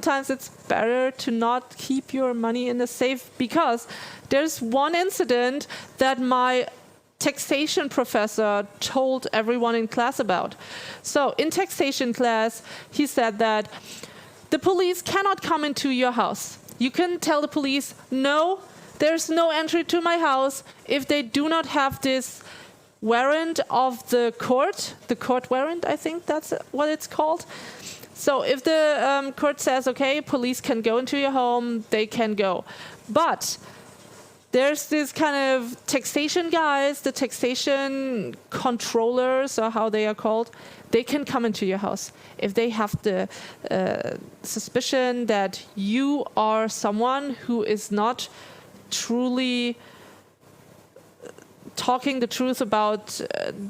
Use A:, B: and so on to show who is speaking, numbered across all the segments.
A: sometimes it's better to not keep your money in the safe, because there's one incident that my taxation professor told everyone in class about. So in taxation class, he said that the police cannot come into your house. You can tell the police, no, there's no entry to my house if they do not have this warrant of the court warrant, I think that's what it's called. So if the court says, okay, police can go into your home, they can go. But there's this kind of taxation guys, the taxation controllers, or how they are called, they can come into your house if they have the suspicion that you are someone who is not truly talking the truth about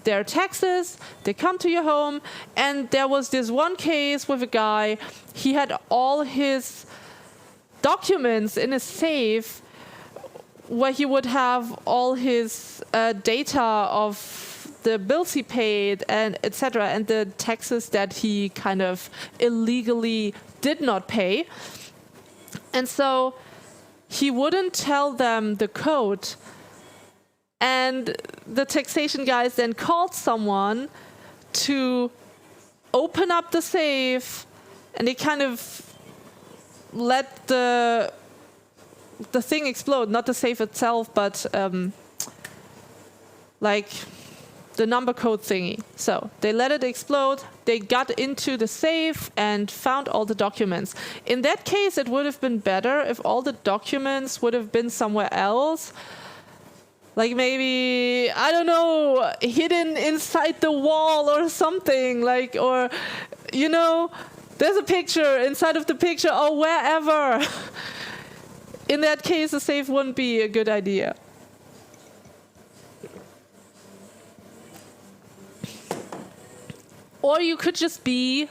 A: their taxes. They come to your home, and there was this one case with a guy. He had all his documents in a safe where he would have all his data of the bills he paid and etc. and the taxes that he kind of illegally did not pay. And so he wouldn't tell them the code. And the taxation guys then called someone to open up the safe, and they kind of let the thing explode, not the safe itself, but like the number code thingy. So they let it explode, they got into the safe and found all the documents. In that case, it would have been better if all the documents would have been somewhere else. Like maybe, I don't know, hidden inside the wall or something, like, or, you know, there's a picture inside of the picture, or wherever. In that case, a safe wouldn't be a good idea. Or you could just be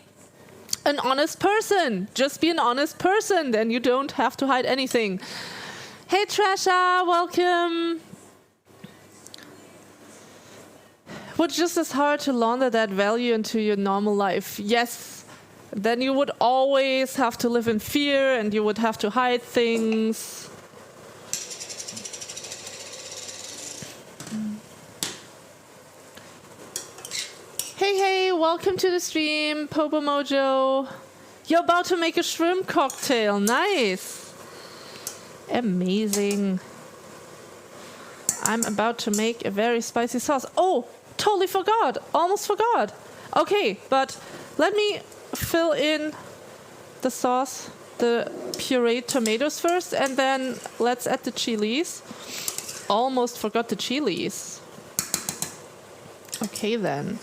A: an honest person. Just be an honest person, then you don't have to hide anything. Hey Tresha, welcome. Would just as hard to launder that value into your normal life. Yes, then you would always have to live in fear, and you would have to hide things. Hey, welcome to the stream, Popo Mojo. You're about to make a shrimp cocktail. Nice. Amazing. I'm about to make a very spicy sauce. Oh, totally forgot. Almost forgot. Okay, but let me fill in the sauce, the pureed tomatoes first, and then let's add the chilies. Almost forgot the chilies. Okay, then.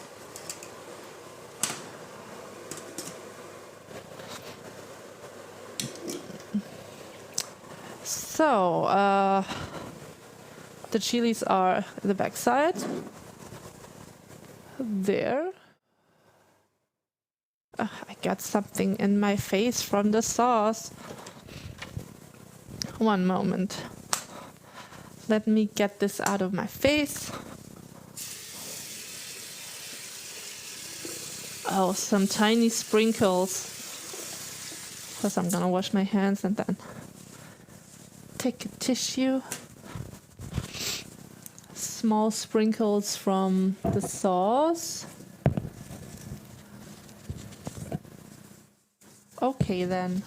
A: So, the chilies are the backside. There. I got something in my face from the sauce. One moment. Let me get this out of my face. Oh, some tiny sprinkles. Because I'm gonna wash my hands and then take a tissue. Small sprinkles from the sauce. Okay then.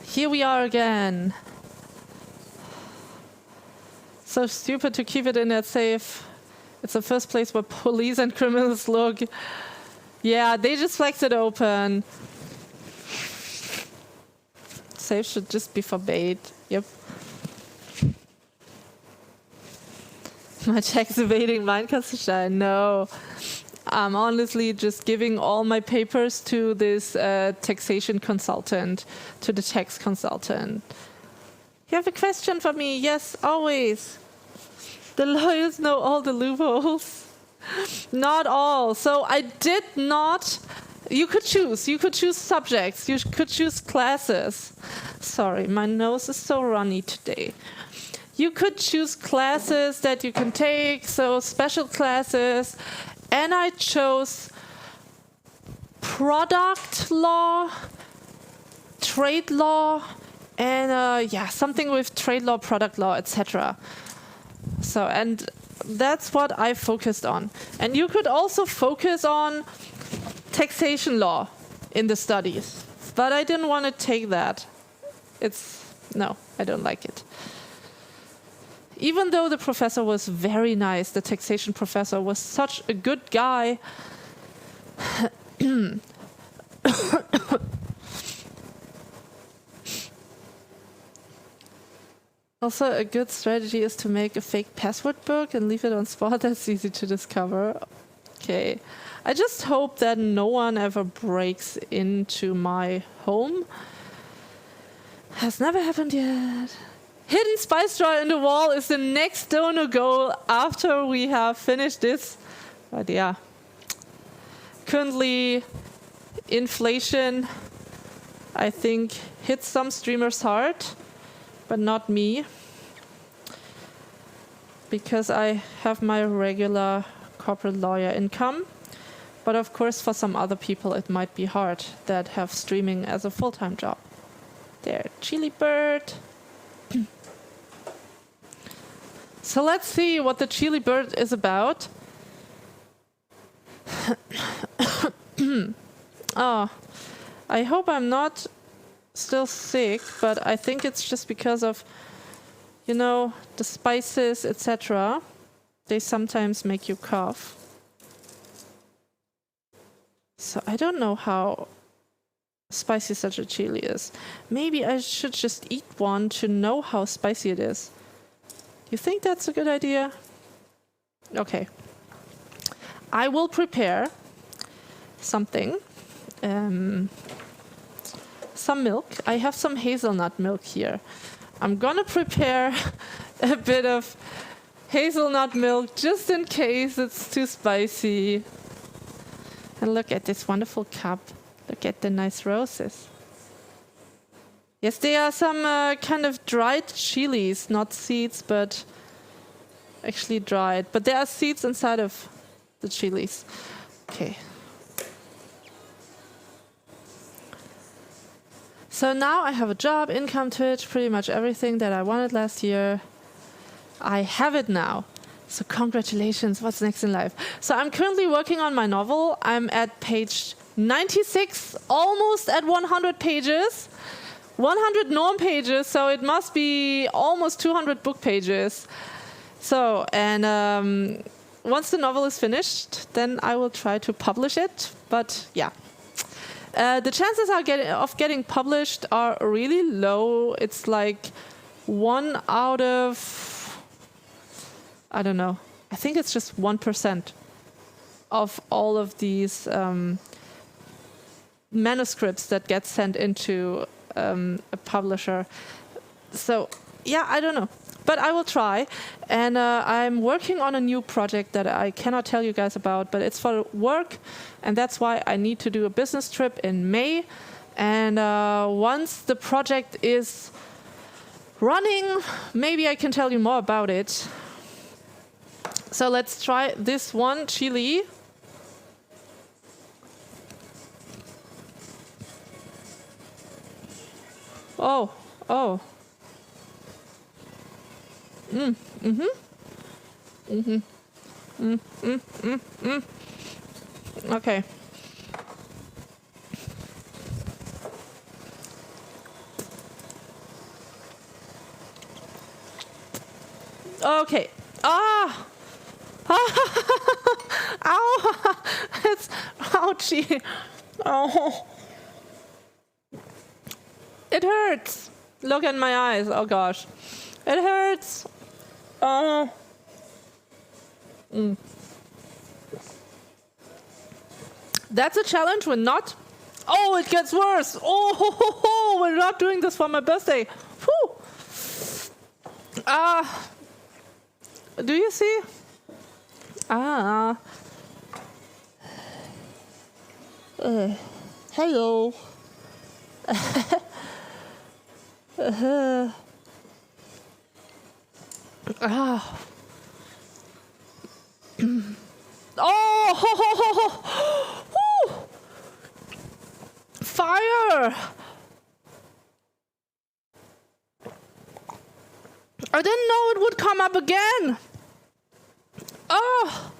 A: Here we are again. So stupid to keep it in that safe. It's the first place where police and criminals look. Yeah, they just flexed it open. Safe should just be forbade. Yep. My tax evading Weinkastenstein. No. I'm honestly just giving all my papers to this taxation consultant, to the tax consultant. You have a question for me? Yes, always. The lawyers know all the loopholes. Not all. So I did not. You could choose. You could choose subjects. You could choose classes. Sorry, my nose is so runny today. You could choose classes that you can take, so special classes. And I chose product law, trade law, and something with trade law, product law, etc. So, and that's what I focused on. And you could also focus on taxation law in the studies. But I didn't want to take that. No, I don't like it. Even though the professor was very nice, the taxation professor was such a good guy. Also, a good strategy is to make a fake password book and leave it on spot. That's easy to discover. Okay. I just hope that no one ever breaks into my home. Has never happened yet. Hidden spice drawer in the wall is the next donor goal after we have finished this. But yeah. Currently, inflation, I think, hits some streamers hard, but not me. Because I have my regular corporate lawyer income. But of course, for some other people, it might be hard that have streaming as a full-time job. There, Chili Bird. So let's see what the Chili Bird is about. Oh, I hope I'm not still sick, but I think it's just because of, you know, the spices, etc. They sometimes make you cough. So I don't know how spicy such a chili is. Maybe I should just eat one to know how spicy it is. You think that's a good idea? Okay. I will prepare something. Some milk. I have some hazelnut milk here. I'm gonna prepare a bit of hazelnut milk just in case it's too spicy. And look at this wonderful cup. Look at the nice roses. Yes, they are some kind of dried chilies, not seeds, but actually dried. But there are seeds inside of the chilies. Okay. So now I have a job, income, Twitch, pretty much everything that I wanted last year. I have it now. So congratulations, what's next in life? So I'm currently working on my novel. I'm at page 96, almost at 100 pages. 100 norm pages, so it must be almost 200 book pages. So, and once the novel is finished, then I will try to publish it. But yeah, the chances of getting published are really low. It's like 1 out of, I don't know, I think it's just 1% of all of these manuscripts that get sent into a publisher. So yeah, I don't know, but I will try. And I'm working on a new project that I cannot tell you guys about, but it's for work, and that's why I need to do a business trip in May. And once the project is running, maybe I can tell you more about it. So let's try this one chili. Oh. Okay. Okay. Ah! Ow! It's ouchy. Oh. It hurts. Look at my eyes. Oh gosh. It hurts. Oh. That's a challenge. We're not. Oh, it gets worse. Oh, we're not doing this for my birthday. Whew. Do you see? Hello. Ah. Oh, ho, ho, ho, ho. Woo. Fire! I didn't know it would come up again. Oh.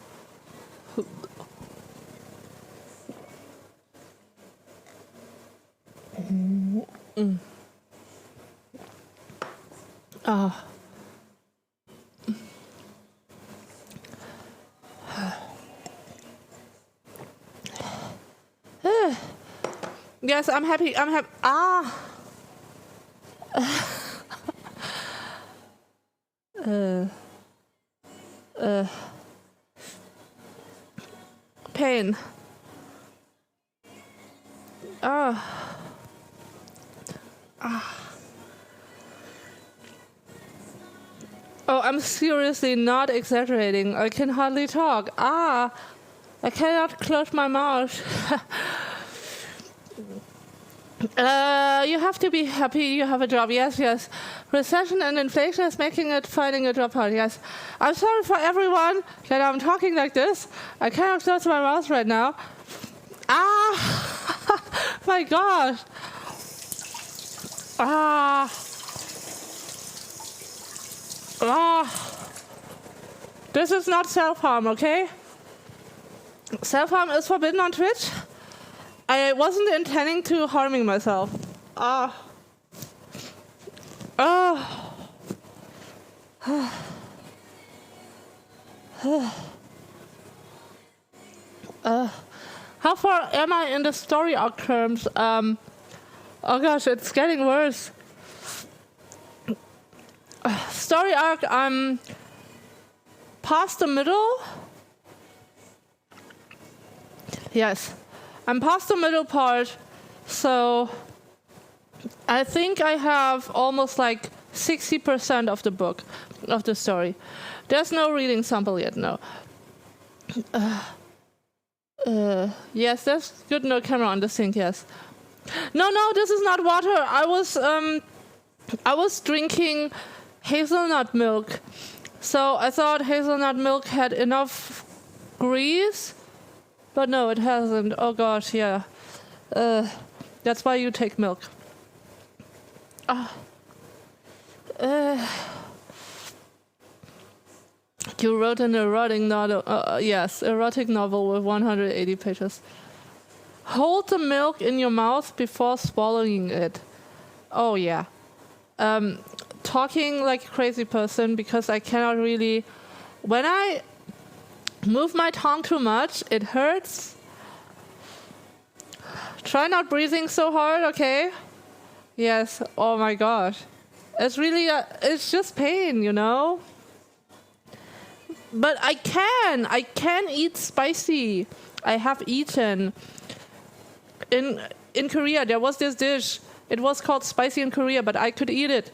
A: Ah. Yes, I'm happy. I'm happy. Ah. Pain. Ah. Ah. Oh, I'm seriously not exaggerating. I can hardly talk. Ah. I cannot close my mouth. You have to be happy you have a job. Yes, yes. Recession and inflation is making it finding a job hard. Yes. I'm sorry for everyone that I'm talking like this. I cannot close my mouth right now. Ah! My gosh. Ah. Ah. This is not self-harm, okay? Self-harm is forbidden on Twitch. I wasn't intending to harming myself. Ah. Oh. How far am I in the story arc terms? Oh gosh, it's getting worse. Story arc, I'm past the middle. Yes, I'm past the middle part, so I think I have almost like 60% of the book, of the story. There's no reading sample yet, no. Yes, there's good, no camera on the sink, yes. No, this is not water. I was drinking hazelnut milk. So I thought hazelnut milk had enough grease, but no, it hasn't. Oh gosh, yeah. That's why you take milk. You wrote an erotic novel. Yes, erotic novel with 180 pages. Hold the milk in your mouth before swallowing it. Oh yeah. Talking like a crazy person because I cannot really. When I move my tongue too much, it hurts. Try not breathing so hard, okay? Yes. Oh my gosh. It's really, it's just pain, you know? But I can eat spicy. I have eaten. In Korea, there was this dish. It was called spicy in Korea, but I could eat it.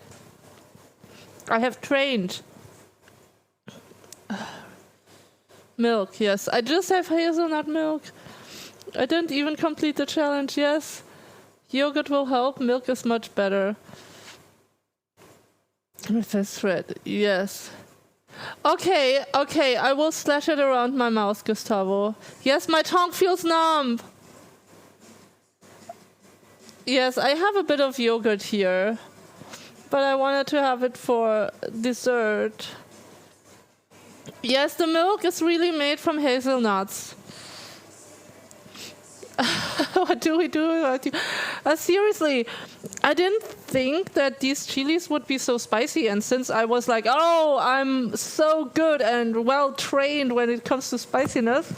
A: I have trained. Milk, yes. I just have hazelnut milk. I didn't even complete the challenge, yes. Yogurt will help. Milk is much better. With this thread, yes. Okay, I will slash it around my mouth, Gustavo. Yes, my tongue feels numb. Yes, I have a bit of yogurt here, but I wanted to have it for dessert. Yes, the milk is really made from hazelnuts. What do we do? Seriously, I didn't think that these chilies would be so spicy, and since I was like, oh, I'm so good and well trained when it comes to spiciness.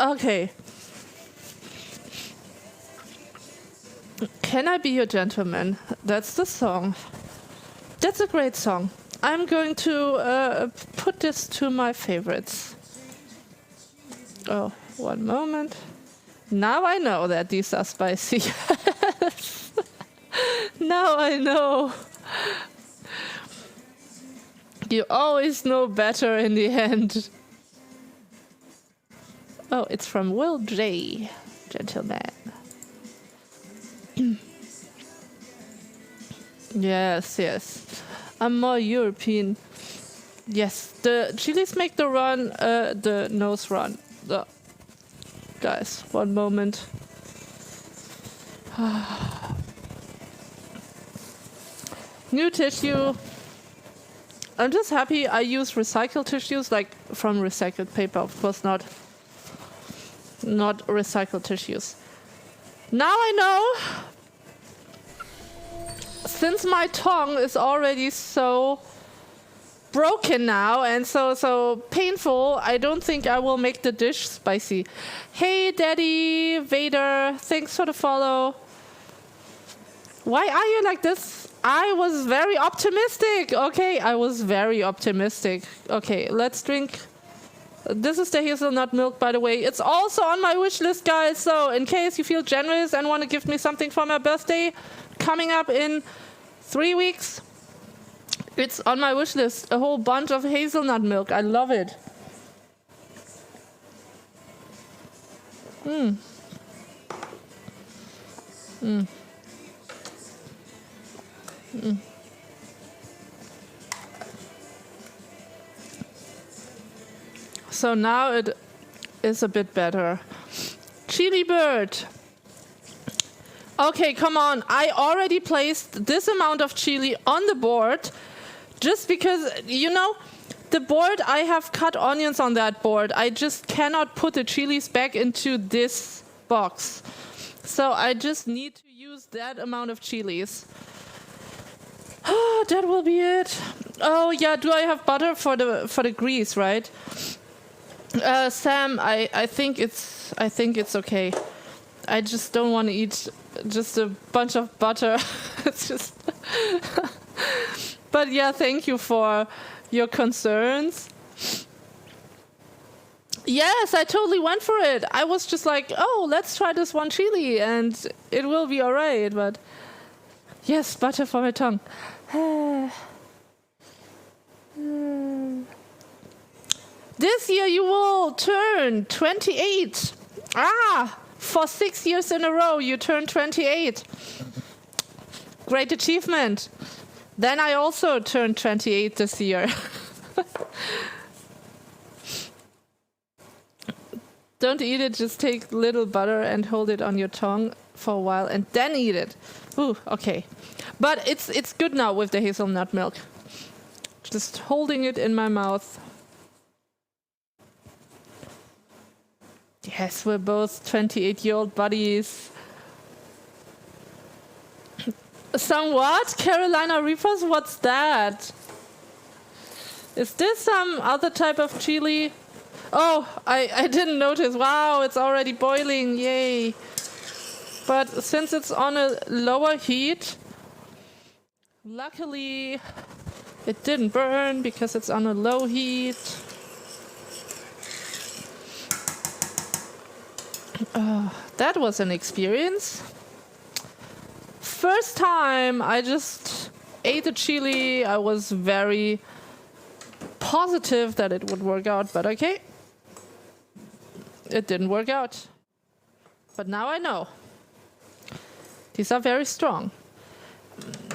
A: Okay. Can I Be Your Gentleman? That's the song. That's a great song. I'm going to put this to my favorites. Oh, one moment. Now I know that these are spicy. Now I know. You always know better in the end. Oh, it's from Will J. Gentleman. Yes, yes. I'm more European. Yes, the chilies make the run, the nose run. Guys, one moment. New tissue. I'm just happy I use recycled tissues, like from recycled paper, of course not recycled tissues. Now I know, since my tongue is already so broken now and so painful, I don't think I will make the dish spicy. Hey Daddy Vader, thanks for the follow. Why are you like this? I was very optimistic. Okay, I was very optimistic. Okay, let's drink. This is the hazelnut milk, by the way. It's also on my wish list, guys. So in case you feel generous and want to give me something for my birthday coming up in 3 weeks, it's on my wish list. A whole bunch of hazelnut milk. I love it. So now it is a bit better. Chili bird. Okay, come on. I already placed this amount of chili on the board just because, you know, the board, I have cut onions on that board. I just cannot put the chilies back into this box. So I just need to use that amount of chilies. That will be it. Oh yeah, do I have butter for the grease, right? Sam, I think it's okay. I just don't want to eat just a bunch of butter. It's just But yeah, thank you for your concerns. Yes, I totally went for it. I was just like, oh, let's try this one chili and it will be alright, but yes, butter for my tongue. This year you will turn 28. For 6 years in a row you turn 28. Great achievement. Then I also turned 28 this year. Don't eat it, just take little butter and hold it on your tongue for a while and then eat it. Ooh, okay. But it's good now with the hazelnut milk. Just holding it in my mouth. Yes, we're both 28-year-old buddies. Some what? Carolina Reapers? What's that? Is this some other type of chili? Oh, I didn't notice. Wow, it's already boiling. Yay. But since it's on a lower heat, luckily it didn't burn because it's on a low heat. That was an experience. First time I just ate the chili, I was very positive that it would work out, but okay. It didn't work out. But now I know. These are very strong.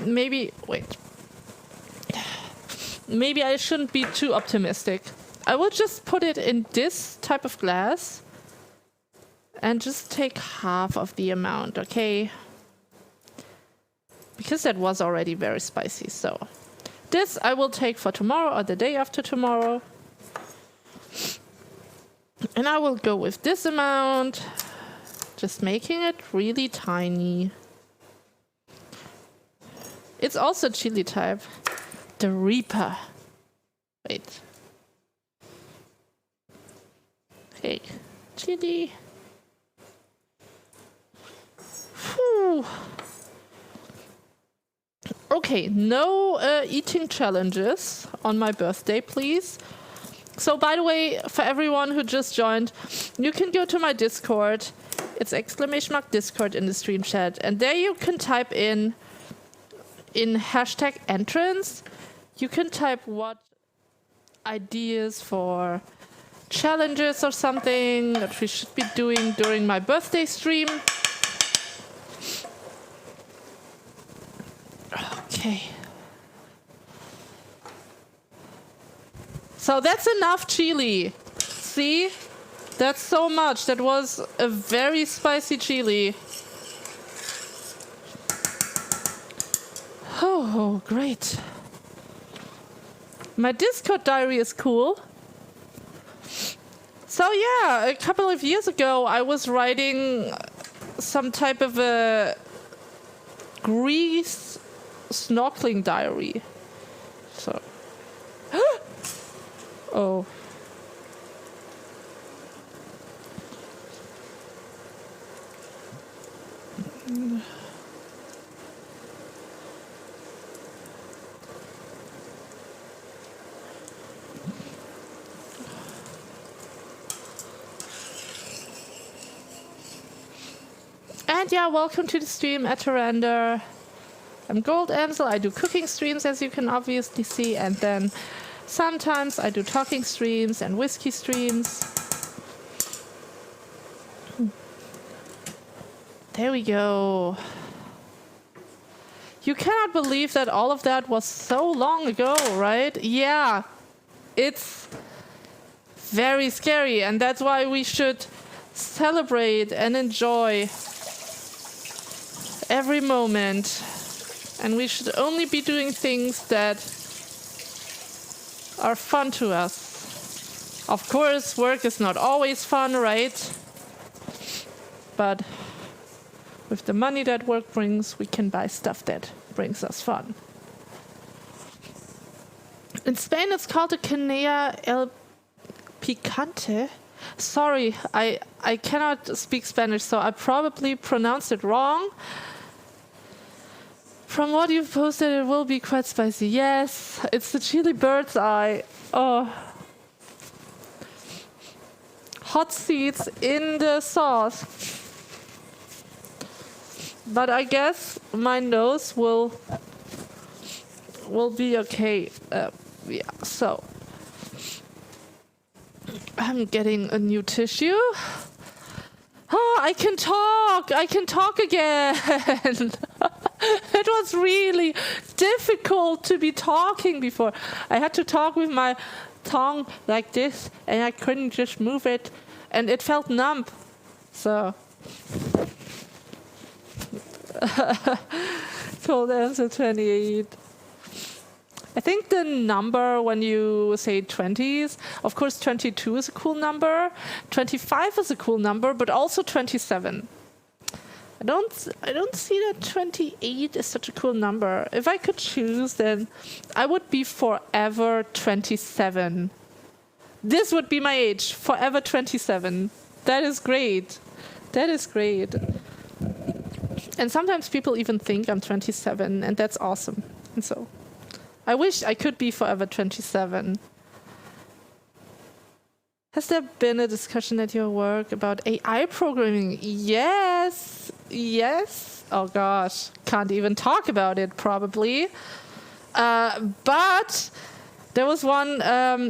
A: Maybe I shouldn't be too optimistic. I will just put it in this type of glass and just take half of the amount, okay? Because that was already very spicy, so. This I will take for tomorrow or the day after tomorrow. And I will go with this amount, just making it really tiny. It's also chili type, the Reaper. Wait. Okay, chili. Whew. Okay, no eating challenges on my birthday, please. So, by the way, for everyone who just joined, you can go to my Discord. It's !Discord in the stream chat. And there you can type in hashtag entrance, you can type what ideas for challenges or something that we should be doing during my birthday stream. Okay. So that's enough chili. See? That's so much. That was a very spicy chili. Oh, great. My Discord diary is cool. So yeah, a couple of years ago, I was writing some type of a Greece snorkeling diary. So, oh. And yeah, welcome to the stream at Tarander. I'm Gold Amsel. I do cooking streams, as you can obviously see, and then sometimes I do talking streams and whiskey streams. There we go. You cannot believe that all of that was so long ago, right? Yeah, it's very scary, and that's why we should celebrate and enjoy every moment. And we should only be doing things that are fun to us. Of course, work is not always fun, right? But with the money that work brings, we can buy stuff that brings us fun. In Spain, it's called a Canea el Picante. Sorry, I cannot speak Spanish, so I probably pronounced it wrong. From what you've posted, it will be quite spicy. Yes, it's the chili bird's eye. Oh. Hot seeds in the sauce. But I guess my nose will be okay. Yeah, so I'm getting a new tissue. Oh, I can talk again. It was really difficult to be talking before. I had to talk with my tongue like this, and I couldn't just move it, and it felt numb. So, Cold answer 28. I think the number when you say 20s, of course 22 is a cool number, 25 is a cool number, but also 27. I don't see that 28 is such a cool number. If I could choose, then I would be forever 27. This would be my age, forever 27. That is great. That is great. And sometimes people even think I'm 27, and that's awesome. And so I wish I could be forever 27. Has there been a discussion at your work about AI programming? Yes. Oh gosh, can't even talk about it probably. But there was one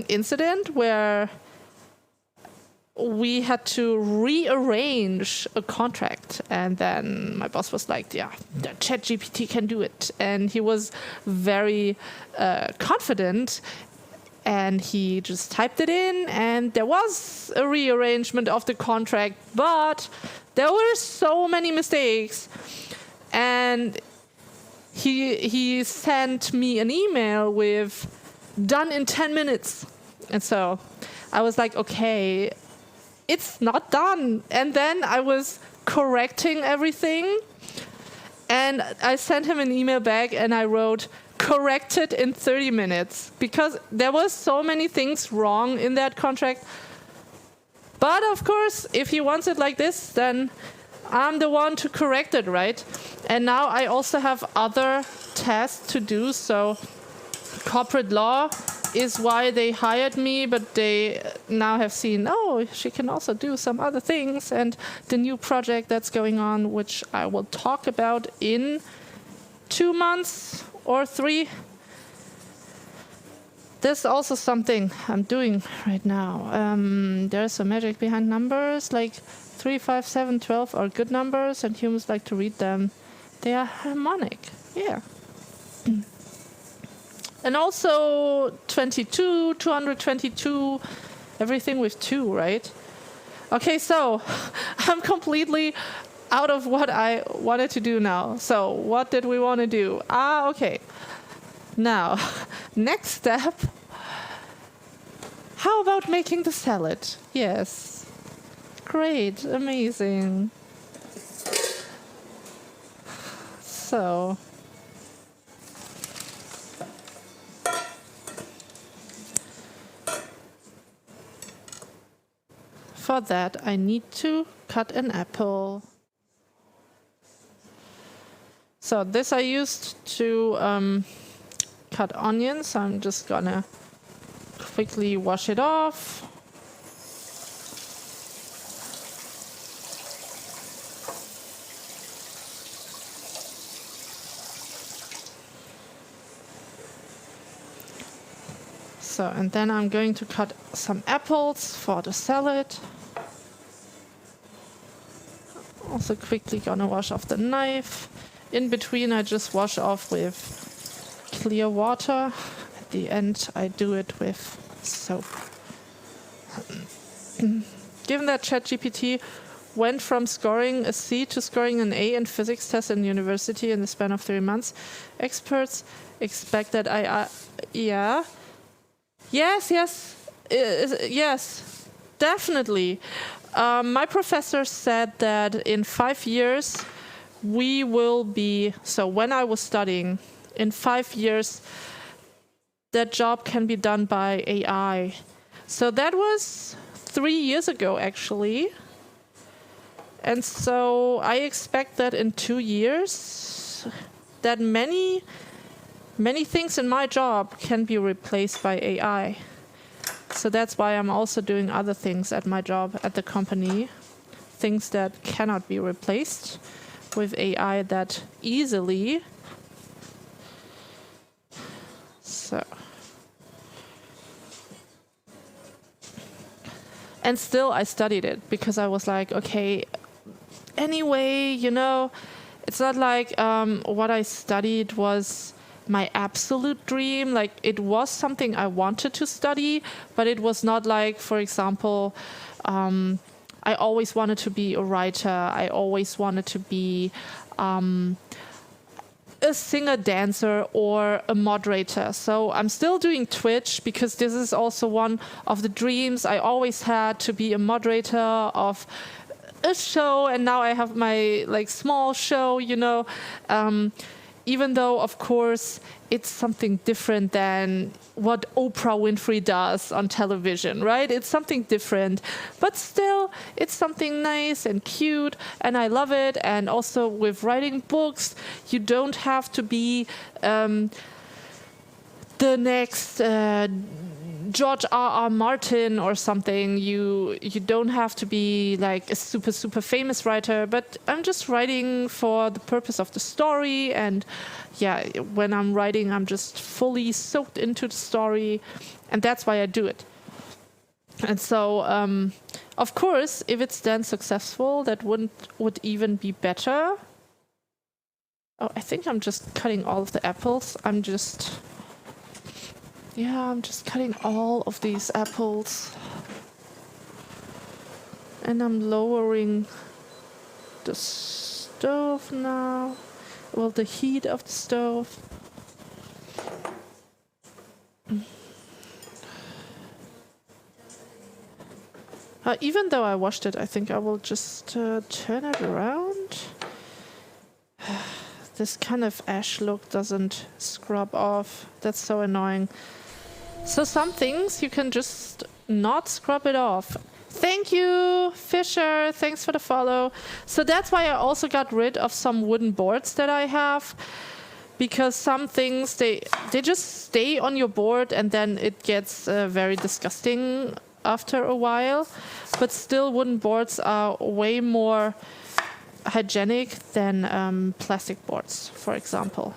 A: incident where we had to rearrange a contract, and then my boss was like, yeah, the ChatGPT can do it. And he was very confident, and he just typed it in, and there was a rearrangement of the contract, but there were so many mistakes. And he sent me an email with done in 10 minutes. And so I was like, okay, it's not done. And then I was correcting everything, and I sent him an email back, and I wrote, corrected in 30 minutes, because there was so many things wrong in that contract. But of course, if he wants it like this, then I'm the one to correct it, right? And now I also have other tasks to do. So corporate law is why they hired me, but they now have seen, oh, she can also do some other things. And the new project that's going on, which I will talk about in 2 months or 3. There's also something I'm doing right now. There's a magic behind numbers, like 3, 5, 7, 12 are good numbers, and humans like to read them. They are harmonic, yeah. And also 22, 222, everything with 2, right? Okay, so I'm completely out of what I wanted to do now. So what did we want to do? Okay. Now, next step. How about making the salad? Yes. Great, amazing. So, for that, I need to cut an apple. So this I used to cut onions. I'm just gonna quickly wash it off. So, and then I'm going to cut some apples for the salad. Also quickly gonna wash off the knife. In between I just wash off with clear water. At the end I do it with soap. Given that ChatGPT went from scoring a C to scoring an A in physics tests in university in the span of 3 months, experts expect that yeah. Yes, definitely. My professor said that in 5 years we will be, so when I was studying, in 5 years that job can be done by AI. So that was 3 years ago actually. And so I expect that in 2 years that many things in my job can be replaced by AI. So that's why I'm also doing other things at my job, at the company. Things that cannot be replaced with AI that easily. So. And still I studied it because I was like, okay, anyway, it's not like what I studied was my absolute dream. Like, it was something I wanted to study, but it was not like, for example, I always wanted to be a writer. I always wanted to be a singer, dancer, or a moderator. So I'm still doing Twitch because this is also one of the dreams I always had, to be a moderator of a show. And now I have my small show, even though, of course, it's something different than what Oprah Winfrey does on television, right? It's something different, but still, it's something nice and cute, and I love it. And also with writing books, you don't have to be the next George R.R. Martin or something. You don't have to be like a super famous writer, but I'm just writing for the purpose of the story. And yeah, when I'm writing, I'm just fully soaked into the story, and that's why I do it. And so, of course, if it's then successful, that would even be better. Oh, I think I'm just cutting all of the apples. I'm just cutting all of these apples. And I'm lowering the stove now. Well, the heat of the stove. Even though I washed it, I think I will just turn it around. This kind of ash look doesn't scrub off. That's so annoying. So some things you can just not scrub it off. Thank you, Fisher. Thanks for the follow. So that's why I also got rid of some wooden boards that I have, because some things, they just stay on your board and then it gets very disgusting after a while. But still, wooden boards are way more hygienic than plastic boards, for example.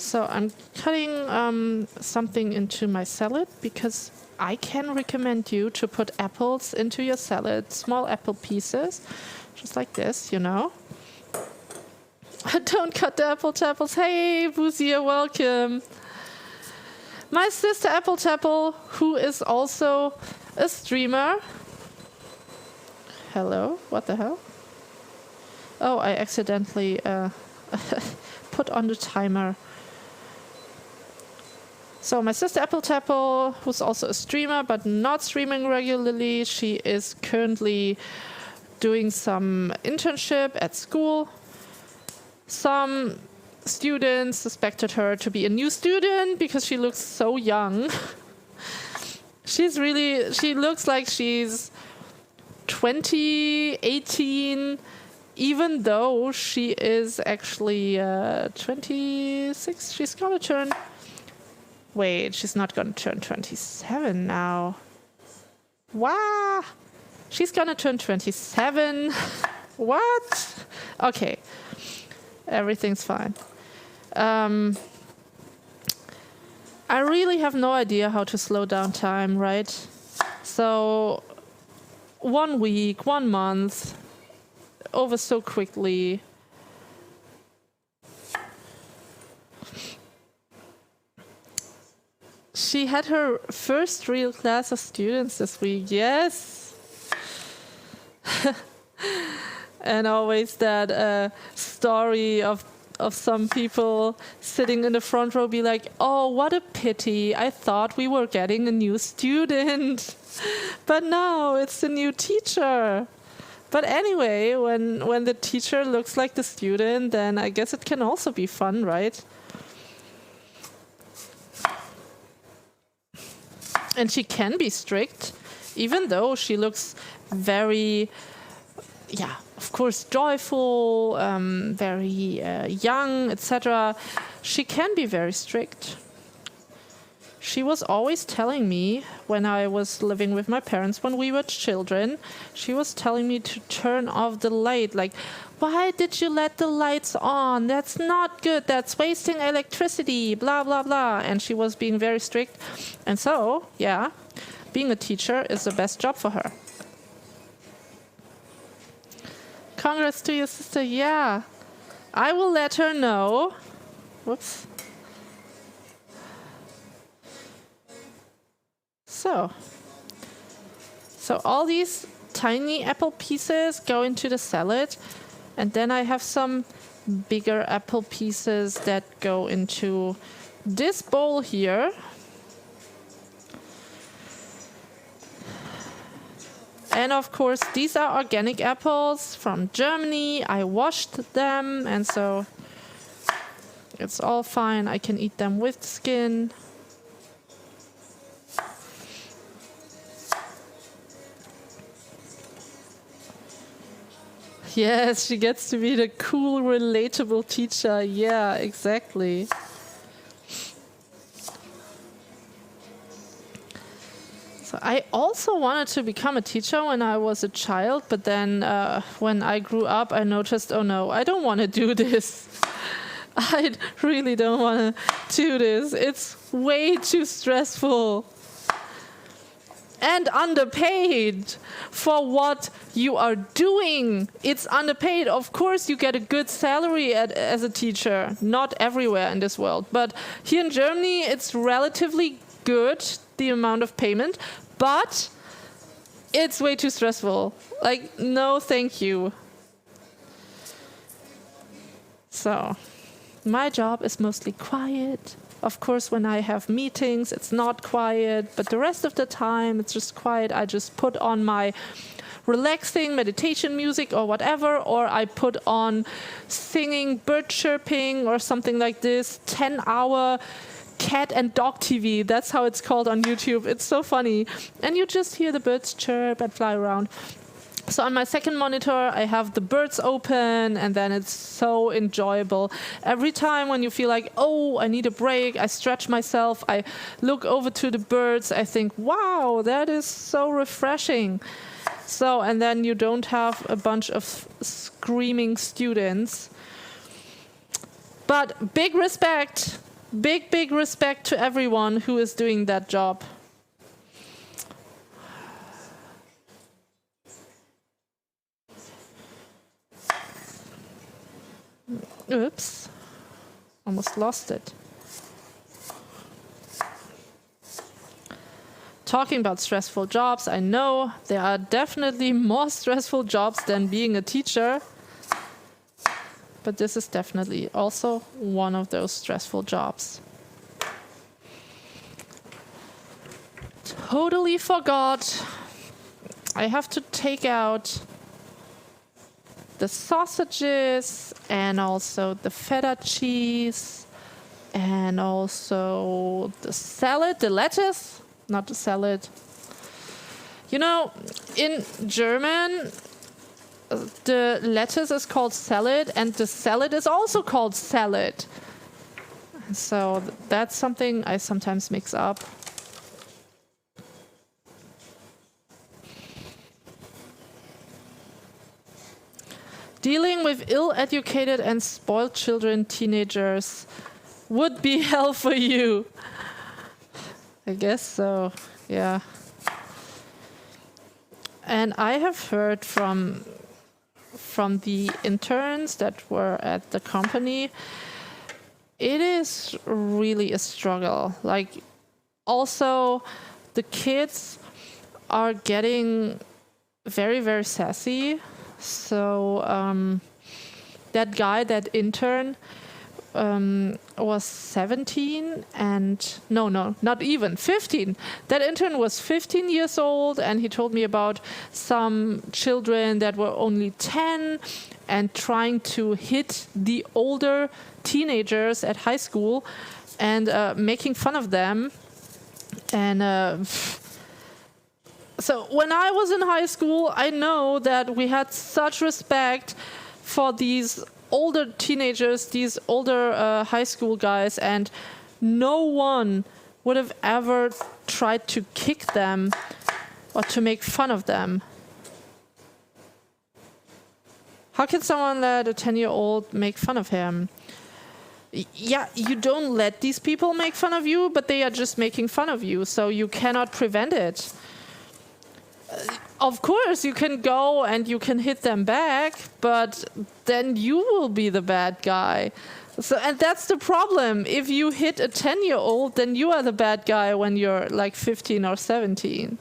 A: So I'm cutting something into my salad because I can recommend you to put apples into your salad, small apple pieces, just like this, you know. Don't cut the apple tapples. Hey, Boozy, welcome. My sister Apple Tapple, who is also a streamer. Hello, what the hell? Oh, I accidentally put on the timer. So my sister Apple Tapple, who's also a streamer but not streaming regularly, she is currently doing some internship at school. Some students suspected her to be a new student because she looks so young. She looks like she's 20, 18, even though she is actually 26. She's gonna turn... Wait, she's not gonna turn 27 now. Wow! She's gonna turn 27. What? Okay. Everything's fine. I really have no idea how to slow down time, right? So 1 week, 1 month, over so quickly. She had her first real class of students this week, yes. And always that story of some people sitting in the front row be like, oh, what a pity. I thought we were getting a new student. But no, it's a new teacher. But anyway, when the teacher looks like the student, then I guess it can also be fun, right? And she can be strict, even though she looks very, yeah, of course, joyful, very young, etc. She can be very strict. She was always telling me, when I was living with my parents when we were children, she was telling me to turn off the light. Like, why did you let the lights on? That's not good. That's wasting electricity, blah, blah, blah. And she was being very strict. And so, yeah, being a teacher is the best job for her. Congrats to your sister. Yeah, I will let her know. Whoops. So all these tiny apple pieces go into the salad, and then I have some bigger apple pieces that go into this bowl here. And of course, these are organic apples from Germany. I washed them, and so it's all fine. I can eat them with skin. Yes, she gets to be the cool, relatable teacher. Yeah, exactly. So I also wanted to become a teacher when I was a child, but then when I grew up, I noticed, oh no, I don't want to do this. I really don't want to do this. It's way too stressful. And underpaid for what you are doing. It's underpaid. Of course, you get a good salary as a teacher. Not everywhere in this world. But here in Germany, it's relatively good, the amount of payment. But it's way too stressful. Like, no, thank you. So, my job is mostly quiet. Of course, when I have meetings, it's not quiet, but the rest of the time, it's just quiet. I just put on my relaxing meditation music or whatever, or I put on singing, bird chirping, or something like this, 10-hour cat and dog TV. That's how it's called on YouTube. It's so funny. And you just hear the birds chirp and fly around. So on my second monitor, I have the birds open, and then it's so enjoyable. Every time when you feel like, oh, I need a break, I stretch myself, I look over to the birds, I think, wow, that is so refreshing. So, and then you don't have a bunch of screaming students. But big respect big, big respect to everyone who is doing that job. Oops, almost lost it. Talking about stressful jobs, I know there are definitely more stressful jobs than being a teacher, but this is definitely also one of those stressful jobs. Totally forgot. I have to take out the sausages and also the feta cheese and also the salad, the lettuce, not the salad. You know, in German, the lettuce is called salad and the salad is also called salad. So that's something I sometimes mix up. Dealing with ill-educated and spoiled children, teenagers, would be hell for you. I guess so, yeah. And I have heard from the interns that were at the company, it is really a struggle. Like, also, the kids are getting very, very sassy. So that guy, that intern, was 17 and no, not even 15. That intern was 15 years old, and he told me about some children that were only 10 and trying to hit the older teenagers at high school and making fun of them. And so when I was in high school, I know that we had such respect for these older teenagers, these older high school guys, and no one would have ever tried to kick them or to make fun of them. How can someone let a 10-year-old make fun of him? Yeah, you don't let these people make fun of you, but they are just making fun of you, so you cannot prevent it. Of course, you can go and you can hit them back, but then you will be the bad guy. So, and that's the problem. If you hit a 10-year-old, then you are the bad guy when you're like 15 or 17.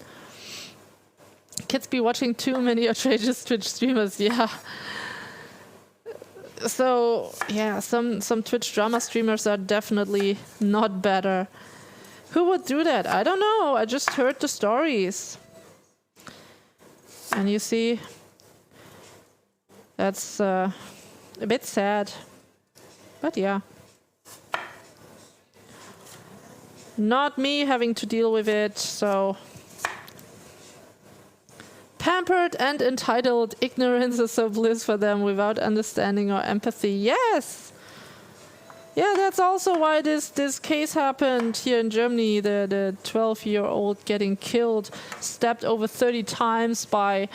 A: Kids be watching too many outrageous Twitch streamers, yeah. So, yeah, some Twitch drama streamers are definitely not better. Who would do that? I don't know. I just heard the stories. And you see, that's a bit sad. But yeah. Not me having to deal with it, so. Pampered and entitled, ignorance is so bliss for them without understanding or empathy. Yes! Yeah, that's also why this case happened here in Germany. The 12-year-old getting killed, stabbed over 30 times by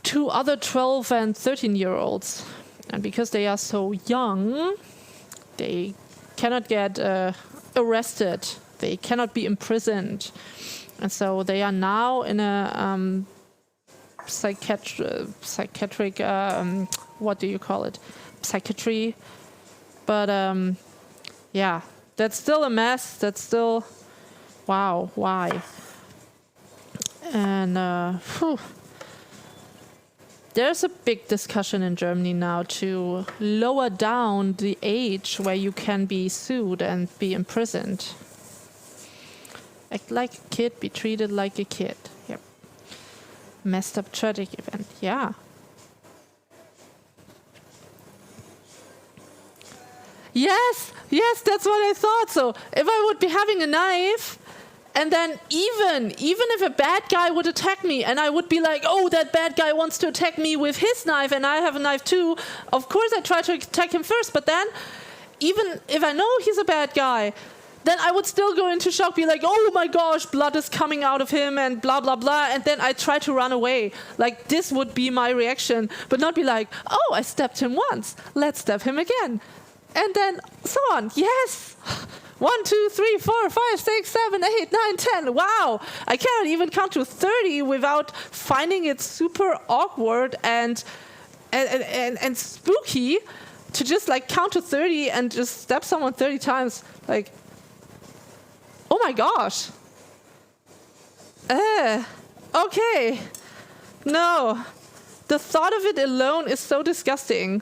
A: two other 12 and 13-year-olds. And because they are so young, they cannot get arrested. They cannot be imprisoned. And so they are now in a psychiatric, what do you call it? Psychiatry. But yeah, that's still a mess. That's still, wow, why? And there's a big discussion in Germany now to lower down the age where you can be sued and be imprisoned. Act like a kid, be treated like a kid. Yep. Messed up tragic event, yeah. Yes, that's what I thought. So if I would be having a knife, and then even if a bad guy would attack me, and I would be like, oh, that bad guy wants to attack me with his knife, and I have a knife too, of course I try to attack him first. But then, even if I know he's a bad guy, then I would still go into shock, be like, oh my gosh, blood is coming out of him, and blah, blah, blah. And then I try to run away. Like, this would be my reaction, but not be like, oh, I stabbed him once. Let's stab him again. And then so on. Yes. 1, 2, 3, 4, 5, 6, 7, 8, 9, 10. Wow. I cannot even count to 30 without finding it super awkward and spooky to just like count to 30 and just stab someone 30 times. Like, oh my gosh. Okay. No. The thought of it alone is so disgusting.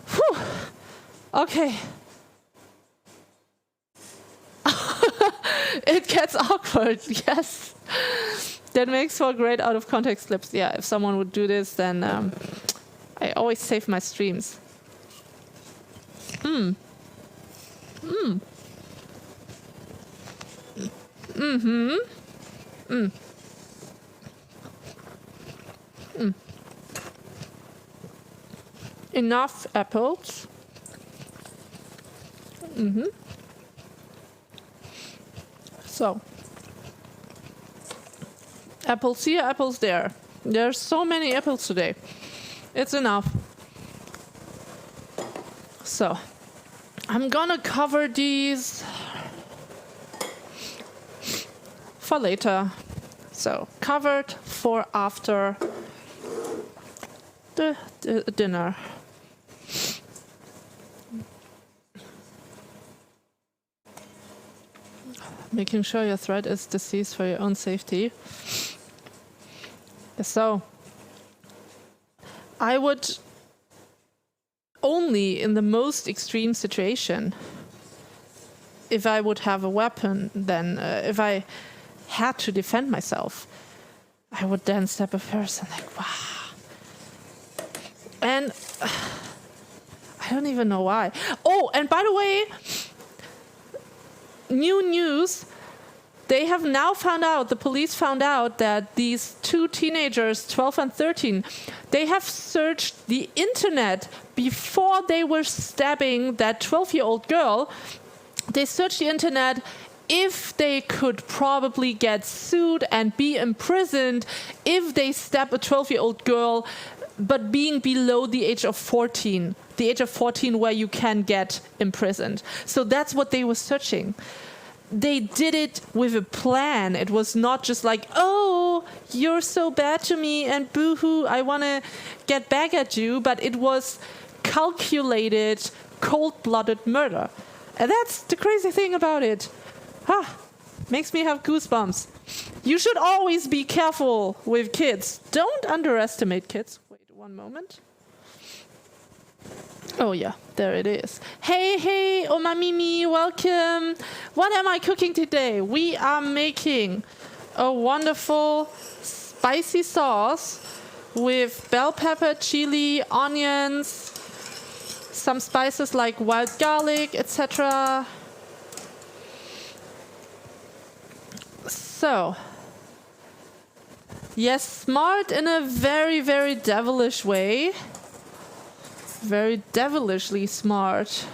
A: Whew. Okay. It gets awkward, yes. That makes for great out of context clips. Yeah, if someone would do this, then I always save my streams. Enough apples. So, apples here, apples there. There's so many apples today. It's enough. So, I'm gonna cover these for later. So, covered for after the dinner. Making sure your thread is deceased for your own safety. So, I would only in the most extreme situation, if I would have a weapon, then if I had to defend myself, I would then stab a person like, wow. And I don't even know why. Oh, and by the way, new news, they have now found out, the police found out that these two teenagers, 12 and 13, they have searched the internet before they were stabbing that 12-year-old girl. They searched the internet if they could probably get sued and be imprisoned if they stab a 12-year-old girl, but being below the age of 14, the age of 14 where you can get imprisoned. So that's what they were searching. They did it with a plan. It was not just like, oh, you're so bad to me and boo-hoo, I want to get back at you. But it was calculated, cold-blooded murder. And that's the crazy thing about it. Makes me have goosebumps. You should always be careful with kids. Don't underestimate kids. Wait 1 moment. Oh yeah, there it is. Hey, Oma Mimi, welcome. What am I cooking today? We are making a wonderful spicy sauce with bell pepper, chili, onions, some spices like wild garlic, etc. So, yes, smart in a very, very devilish way. Very devilishly smart.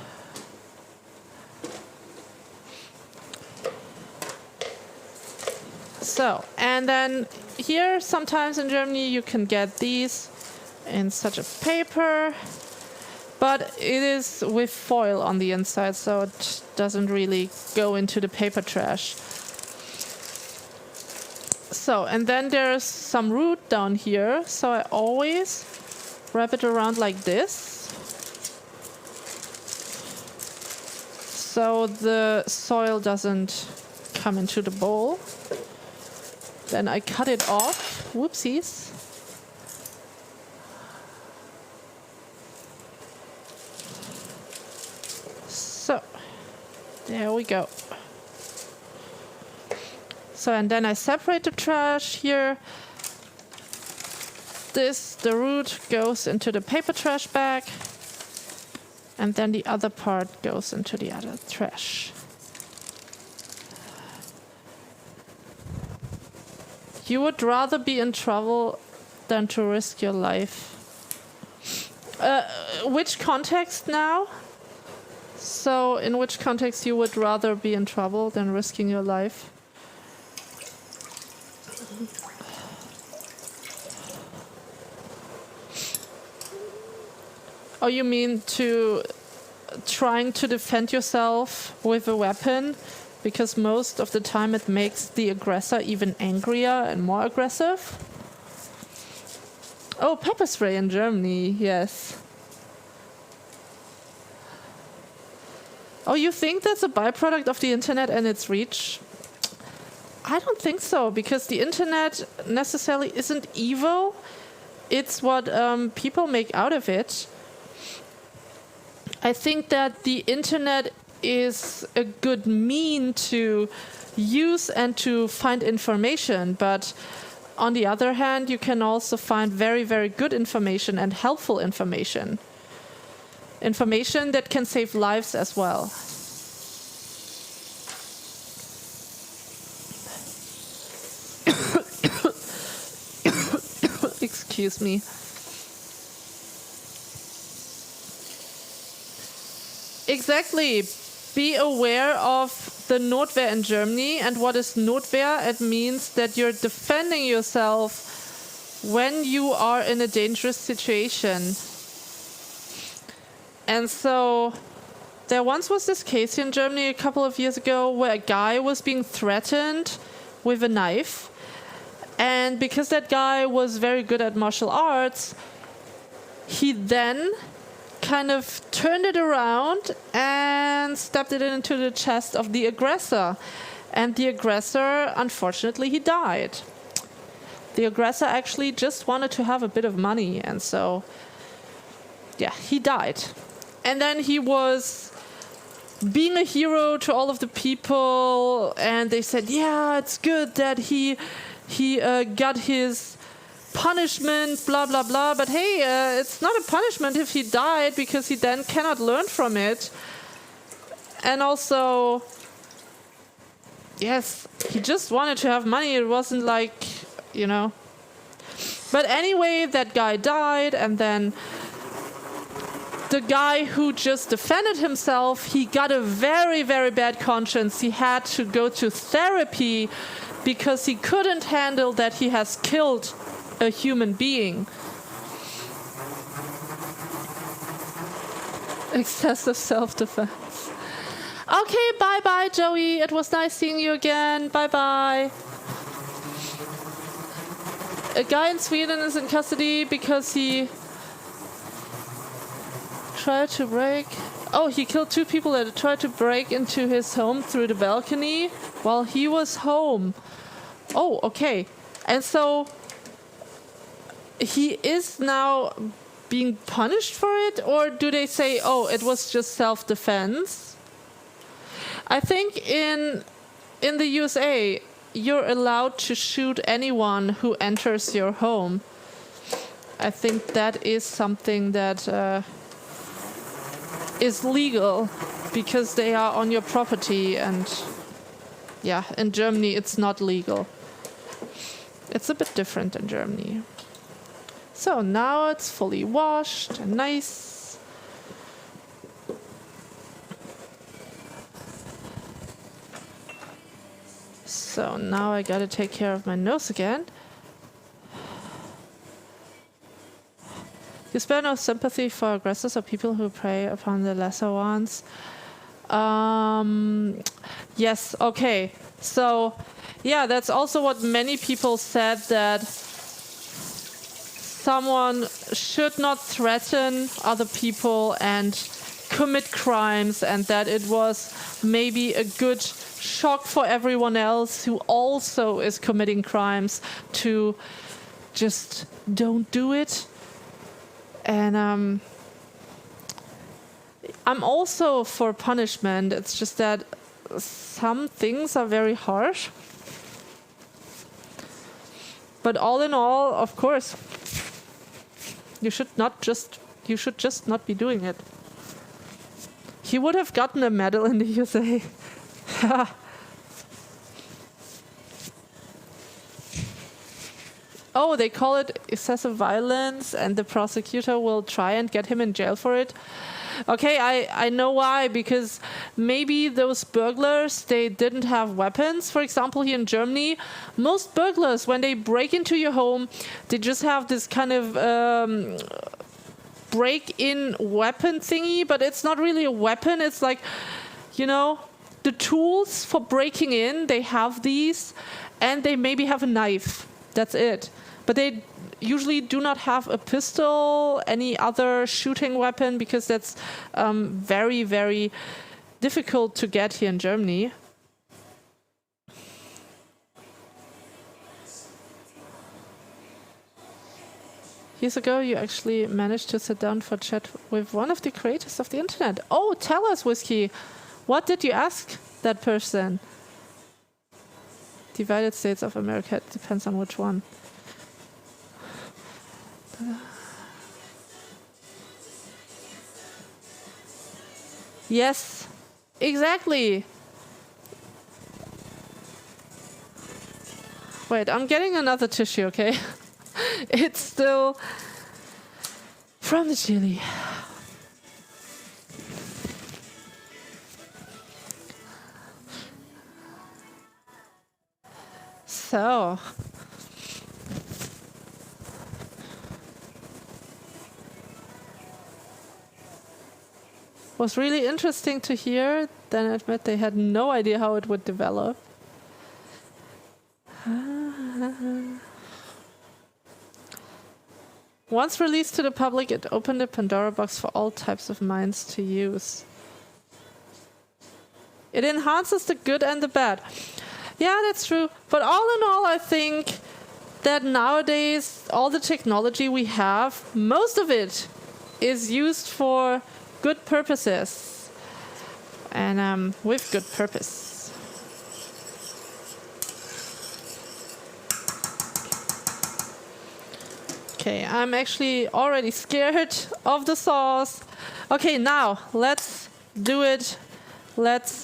A: So, and then here sometimes in Germany you can get these in such a paper, but it is with foil on the inside, so it doesn't really go into the paper trash. So, and then there's some root down here, so I always wrap it around like this. So the soil doesn't come into the bowl. Then I cut it off. Whoopsies. So, there we go. So, and then I separate the trash here. The root goes into the paper trash bag. And then the other part goes into the other trash. You would rather be in trouble than to risk your life. Which context now? So, in which context you would rather be in trouble than risking your life? Oh, you mean to trying to defend yourself with a weapon, because most of the time it makes the aggressor even angrier and more aggressive. Oh, pepper spray in Germany, yes. Oh, you think that's a byproduct of the internet and its reach? I don't think so, because the internet necessarily isn't evil. It's what people make out of it. I think that the internet is a good mean to use and to find information, but on the other hand, you can also find very, very good information and helpful information. Information that can save lives as well. Excuse me. Exactly. Be aware of the Notwehr in Germany. And what is Notwehr? It means that you're defending yourself when you are in a dangerous situation. And so there once was this case in Germany a couple of years ago where a guy was being threatened with a knife. And because that guy was very good at martial arts, he then kind of turned it around and stabbed it into the chest of the aggressor. And the aggressor, unfortunately, he died. The aggressor actually just wanted to have a bit of money, and so, yeah, he died. And then he was being a hero to all of the people, and they said, yeah, it's good that he got his punishment, blah, blah, blah. But hey, it's not a punishment if he died, because he then cannot learn from it. And also, yes, he just wanted to have money. It wasn't like, you know. But anyway, that guy died, and then the guy who just defended himself, he got a very, very bad conscience. He had to go to therapy because he couldn't handle that he has killed a human being. Excessive self-defense. Okay, bye-bye, Joey. It was nice seeing you again. Bye-bye. A guy in Sweden is in custody because he tried to break... Oh, he killed 2 people that tried to break into his home through the balcony while he was home. Oh, okay. And so he is now being punished for it, or do they say, oh, it was just self-defense? I think in the USA, you're allowed to shoot anyone who enters your home. I think that is something that is legal because they are on your property, and yeah, in Germany it's not legal. It's a bit different in Germany. So now it's fully washed and nice. So now I gotta take care of my nose again. You spare no sympathy for aggressors or people who prey upon the lesser ones. Yes, okay. So, yeah, that's also what many people said, that someone should not threaten other people and commit crimes, and that it was maybe a good shock for everyone else who also is committing crimes to just don't do it. And I'm also for punishment. It's just that some things are very harsh. But all in all, of course, you should just not be doing it. He would have gotten a medal in the USA. Oh, they call it excessive violence, and the prosecutor will try and get him in jail for it. Okay, I know why, because maybe those burglars, they didn't have weapons. For example, here in Germany, most burglars, when they break into your home, they just have this kind of break-in weapon thingy, but it's not really a weapon. It's like, you know, the tools for breaking in, they have these, and they maybe have a knife. That's it. But they usually do not have a pistol, any other shooting weapon, because that's very, very difficult to get here in Germany. Years ago, you actually managed to sit down for chat with one of the creators of the internet. Oh, tell us, Whiskey. What did you ask that person? Divided States of America, it depends on which one. Yes, exactly. Wait, I'm getting another tissue, okay? It's still from the chili. So, was really interesting to hear. Then I admit they had no idea how it would develop. Once released to the public, it opened a Pandora box for all types of minds to use. It enhances the good and the bad. Yeah, that's true. But all in all, I think that nowadays, all the technology we have, most of it is used for good purposes. And with good purpose. Okay, I'm actually already scared of the sauce. Okay, now let's do it. Let's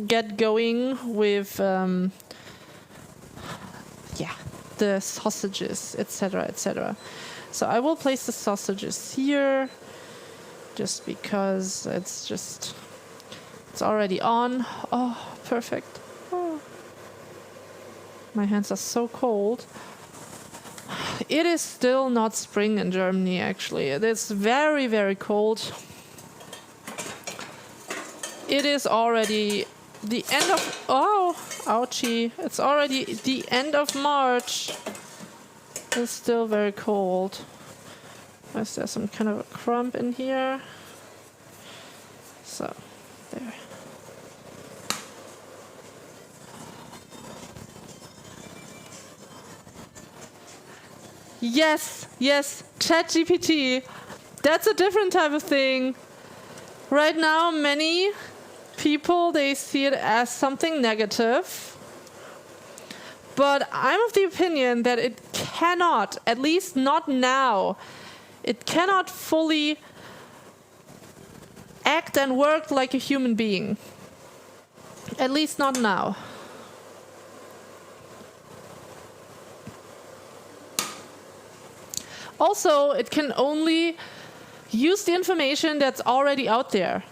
A: get going with the sausages, etc., etc. So I will place the sausages here, just because it's already on. Oh, perfect. Oh. My hands are so cold. It is still not spring in Germany, actually. It is very, very cold. It is already the end of... Oh, ouchie. It's already the end of March. It's still very cold. Is there some kind of a crumb in here? So, there. Yes, ChatGPT. That's a different type of thing. Right now, many people, they see it as something negative. But I'm of the opinion that it cannot, at least not now, it cannot fully act and work like a human being. At least not now. Also, it can only use the information that's already out there.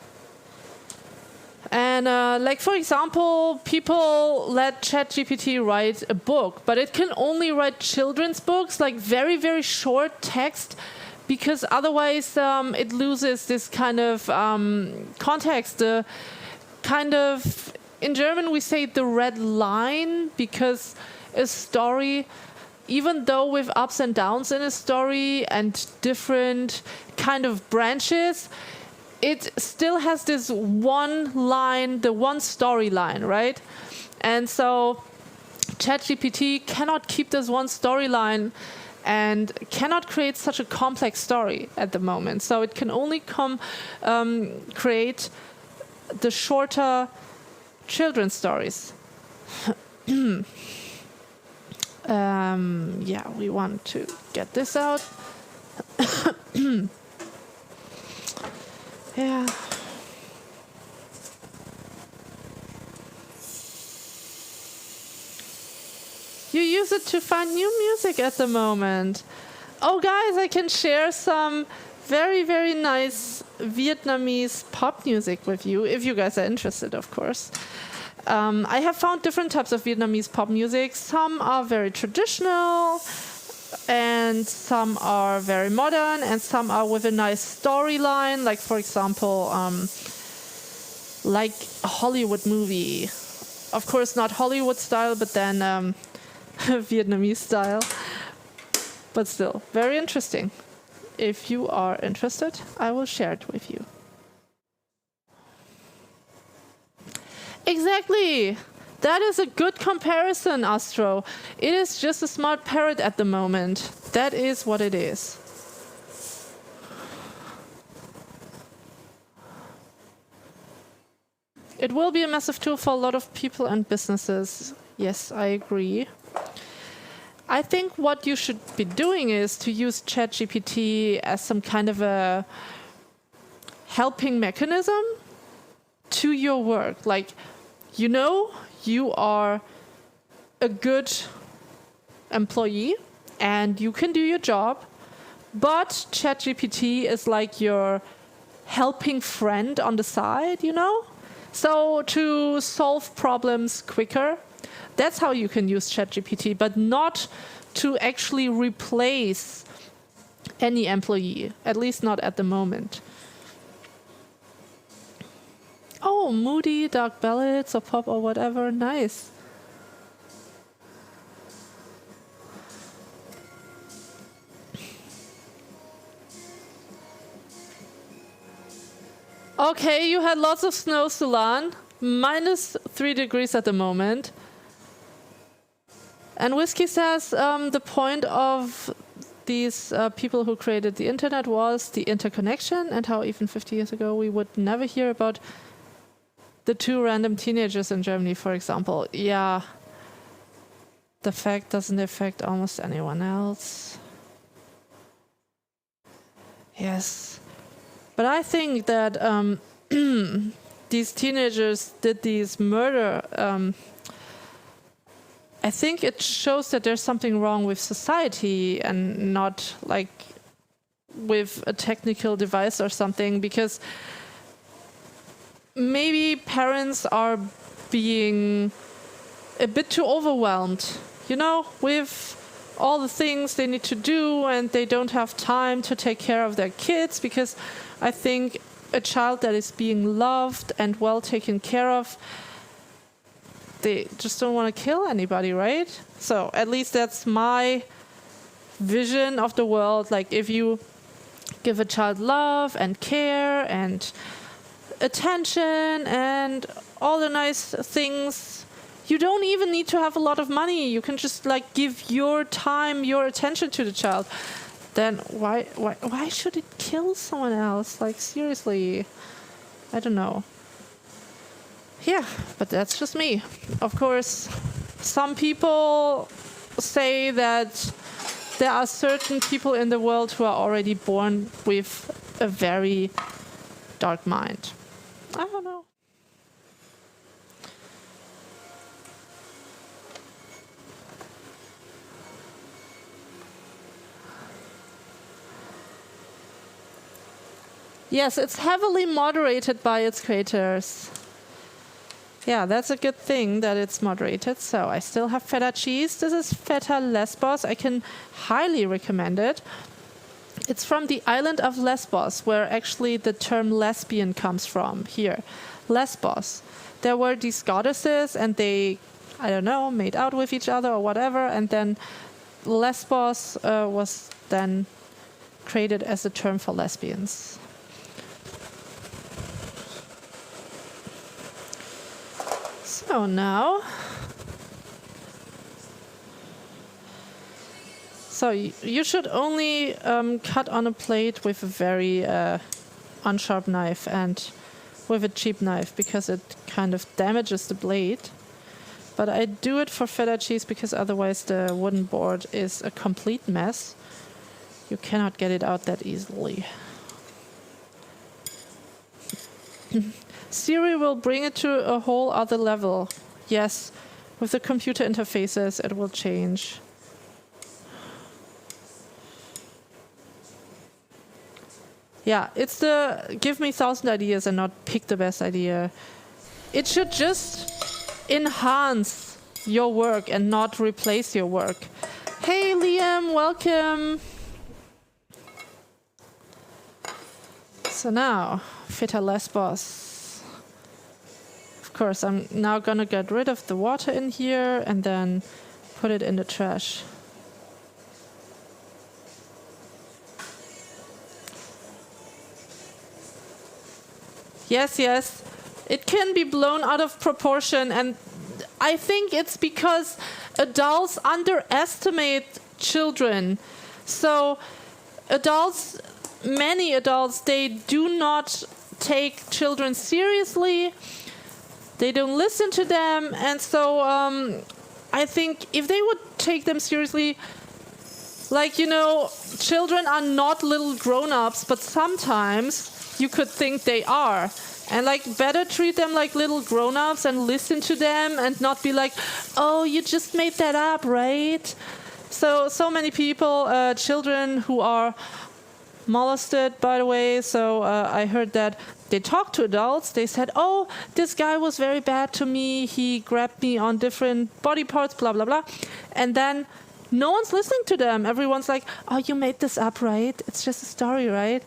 A: And like, for example, people let ChatGPT write a book, but it can only write children's books, like very, very short text, because otherwise it loses this kind of context. The kind of, in German we say the red line, because a story, even though with ups and downs in a story and different kind of branches, it still has this one line, the one storyline, right? And so ChatGPT cannot keep this one storyline and cannot create such a complex story at the moment. So it can only create the shorter children's stories. Yeah, we want to get this out. Yeah. You use it to find new music at the moment. Oh, guys, I can share some very, very nice Vietnamese pop music with you, if you guys are interested, of course. I have found different types of Vietnamese pop music. Some are very traditional, and some are very modern, and some are with a nice storyline, like for example, like a Hollywood movie. Of course, not Hollywood style, but then Vietnamese style. But still, very interesting. If you are interested, I will share it with you. Exactly. That is a good comparison, Astro. It is just a smart parrot at the moment. That is what it is. It will be a massive tool for a lot of people and businesses. Yes, I agree. I think what you should be doing is to use ChatGPT as some kind of a helping mechanism to your work. Like, you know, you are a good employee and you can do your job, but ChatGPT is like your helping friend on the side, you know? So to solve problems quicker, that's how you can use ChatGPT, but not to actually replace any employee, at least not at the moment. Oh, Moody, Dark Ballads, or Pop, or whatever. Nice. Okay, you had lots of snow, Sulan. -3 degrees at the moment. And Whiskey says the point of these people who created the internet was the interconnection, and how even 50 years ago we would never hear about the 2 random teenagers in Germany, for example. Yeah, the fact doesn't affect almost anyone else. Yes. But I think that these teenagers did these murder. I think it shows that there's something wrong with society and not like with a technical device or something, because maybe parents are being a bit too overwhelmed, you know, with all the things they need to do, and they don't have time to take care of their kids, because I think a child that is being loved and well taken care of, they just don't want to kill anybody, right? So at least that's my vision of the world. Like, if you give a child love and care and attention and all the nice things, you don't even need to have a lot of money. You can just like give your time, your attention to the child. Then why should it kill someone else? Like, seriously, I don't know. Yeah, but that's just me. Of course, some people say that there are certain people in the world who are already born with a very dark mind. I don't know. Yes, it's heavily moderated by its creators. Yeah, that's a good thing that it's moderated. So I still have feta cheese. This is feta Lesbos. I can highly recommend it. It's from the island of Lesbos, where actually the term lesbian comes from here. Lesbos. There were these goddesses and they, I don't know, made out with each other or whatever. And then Lesbos was then created as a term for lesbians. So now, you should only cut on a plate with a very unsharp knife and with a cheap knife, because it kind of damages the blade. But I do it for feta cheese because otherwise the wooden board is a complete mess. You cannot get it out that easily. Siri will bring it to a whole other level. Yes, with the computer interfaces, it will change. Yeah, it's the give me 1,000 ideas and not pick the best idea. It should just enhance your work and not replace your work. Hey Liam, welcome. So now, Feta Lesbos. Of course, I'm now gonna get rid of the water in here and then put it in the trash. Yes, yes, it can be blown out of proportion, and I think it's because adults underestimate children. So many adults, they do not take children seriously. They don't listen to them, and so I think if they would take them seriously, like, children are not little grown-ups, but sometimes you could think they are. And better treat them like little grown-ups and listen to them and not be like, oh, you just made that up, right? So many people, children who are molested, by the way. So I heard that they talked to adults. They said, oh, this guy was very bad to me. He grabbed me on different body parts, blah, blah, blah. And then no one's listening to them. Everyone's like, oh, you made this up, right? It's just a story, right?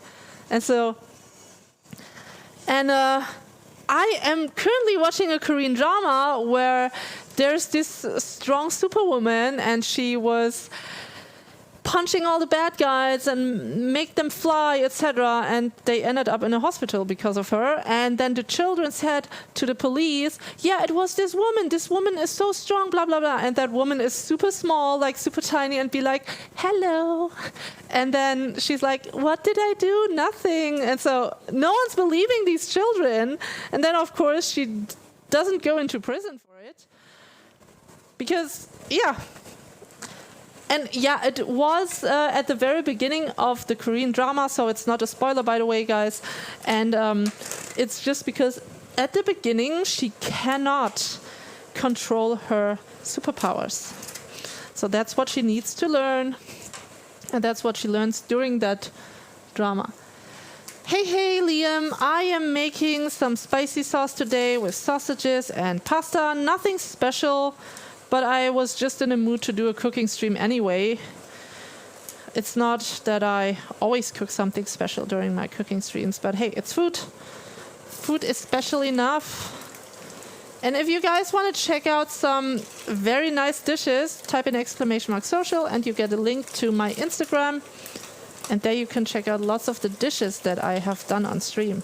A: And I am currently watching a Korean drama where there's this strong superwoman, and she was punching all the bad guys and make them fly, etc. And they ended up in a hospital because of her. And then the children said to the police, yeah, it was this woman. This woman is so strong, blah, blah, blah. And that woman is super small, super tiny, and be like, hello. And then she's like, what did I do? Nothing. And so no one's believing these children. And then, of course, she doesn't go into prison for it. Because, yeah. And yeah, it was at the very beginning of the Korean drama, so it's not a spoiler, by the way, guys. And it's just because at the beginning she cannot control her superpowers. So that's what she needs to learn, and that's what she learns during that drama. Hey, Liam, I am making some spicy sauce today with sausages and pasta. Nothing special. But I was just in a mood to do a cooking stream anyway. It's not that I always cook something special during my cooking streams, but hey, it's food. Food is special enough. And if you guys want to check out some very nice dishes, type in !social and you get a link to my Instagram. And there you can check out lots of the dishes that I have done on stream.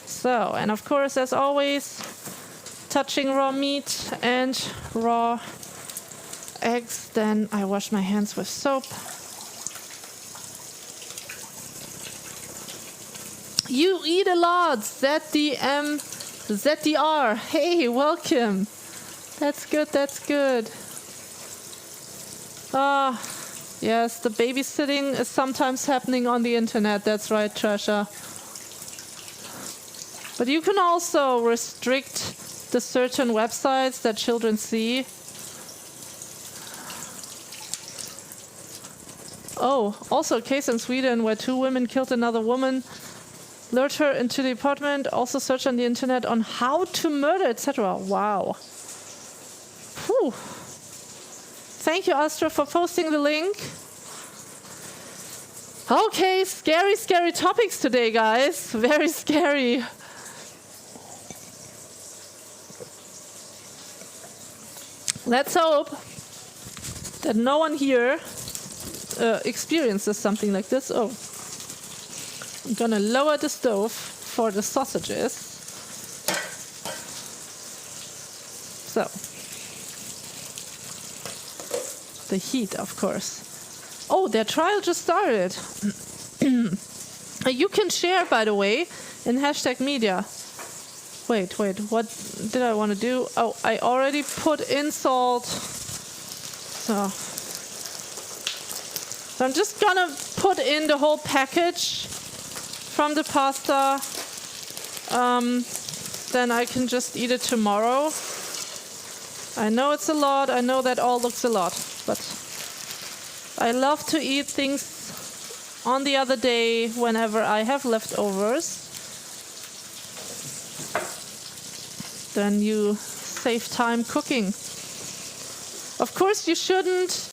A: So, and of course, as always, touching raw meat and raw eggs, then I wash my hands with soap. You eat a lot, ZDR. Hey, welcome. That's good, that's good. Yes, the babysitting is sometimes happening on the internet. That's right, Trisha. But you can also restrict the certain websites that children see. Oh, also a case in Sweden where 2 women killed another woman, lured her into the apartment, also search on the internet on how to murder, etc. Wow. Whew. Thank you, Astra, for posting the link. Okay, scary topics today, guys. Very scary. Let's hope that no one here experiences something like this. Oh, I'm gonna lower the stove for the sausages. So, the heat, of course. Oh, their trial just started. You can share, by the way, in #media. Wait, what did I want to do? Oh, I already put in salt. So I'm just gonna put in the whole package from the pasta. Then I can just eat it tomorrow. I know it's a lot, I know that all looks a lot, but I love to eat things on the other day whenever I have leftovers. Then you save time cooking. Of course, you shouldn't